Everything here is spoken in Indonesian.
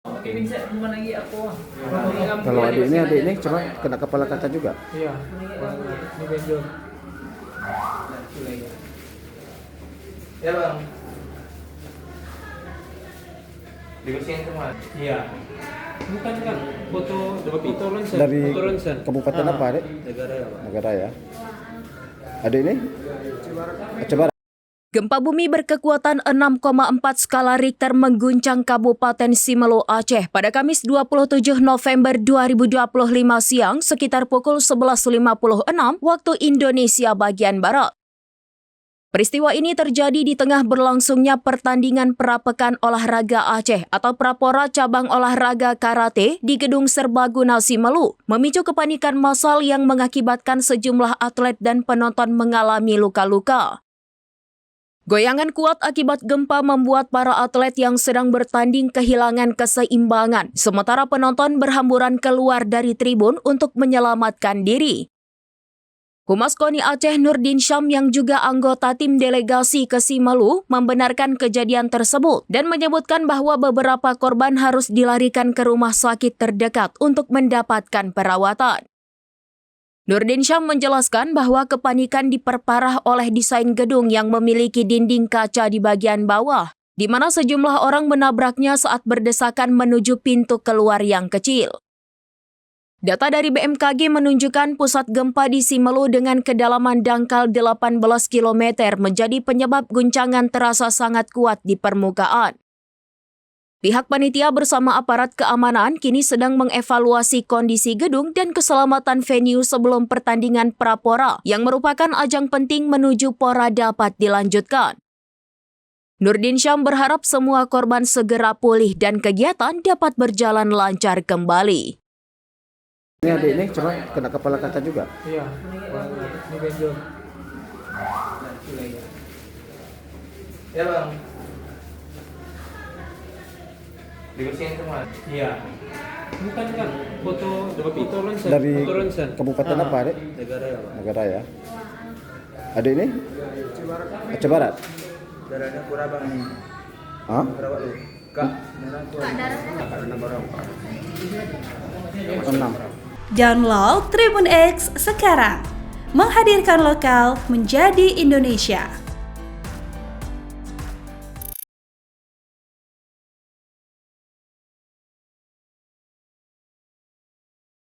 Oke, bisa bukan lagi aku. Kalau adik ini coba kena kepala kaca juga. Iya, di benjol. Ya bang. Dibersihin semua. Iya. Bukan kan foto ronsen. Dari Foto ronsen. kabupaten apa, Adik? Negara ya bang. Negara ya. Adik ini? Aceh Barat. Gempa bumi berkekuatan 6,4 skala Richter mengguncang Kabupaten Simelu, Aceh pada Kamis 27 November 2025 siang sekitar pukul 11.56 waktu Indonesia bagian Barat. Peristiwa ini terjadi di tengah berlangsungnya pertandingan Prapekan Olahraga Aceh atau Prapora Cabang Olahraga Karate di Gedung Serbaguna Simelu, memicu kepanikan massal yang mengakibatkan sejumlah atlet dan penonton mengalami luka-luka. Goyangan kuat akibat gempa membuat para atlet yang sedang bertanding kehilangan keseimbangan, sementara penonton berhamburan keluar dari tribun untuk menyelamatkan diri. Humas KONI Aceh Nurdin Syam yang juga anggota tim delegasi ke Simelu membenarkan kejadian tersebut dan menyebutkan bahwa beberapa korban harus dilarikan ke rumah sakit terdekat untuk mendapatkan perawatan. Nurdin Syam menjelaskan bahwa kepanikan diperparah oleh desain gedung yang memiliki dinding kaca di bagian bawah, di mana sejumlah orang menabraknya saat berdesakan menuju pintu keluar yang kecil. Data dari BMKG menunjukkan pusat gempa di Simelu dengan kedalaman dangkal 18 km menjadi penyebab guncangan terasa sangat kuat di permukaan. Pihak panitia bersama aparat keamanan kini sedang mengevaluasi kondisi gedung dan keselamatan venue sebelum pertandingan Prapora yang merupakan ajang penting menuju Pora dapat dilanjutkan. Nurdin Syam berharap semua korban segera pulih dan kegiatan dapat berjalan lancar kembali. Ini adik ini coba kena kepala kaca juga. Iya, di benjol. Ya bang. Dibersihin semua. Iya. Bukan kan foto ronsen. Dari Foto ronsen. kabupaten apa, Adik? Negara ya bang. Negara ya. Adik ini? Aceh Barat. Darahnya kurang bang. Hah? Berapa lu? Kak. Enam. Download Tribun X sekarang. Menghadirkan lokal menjadi Indonesia.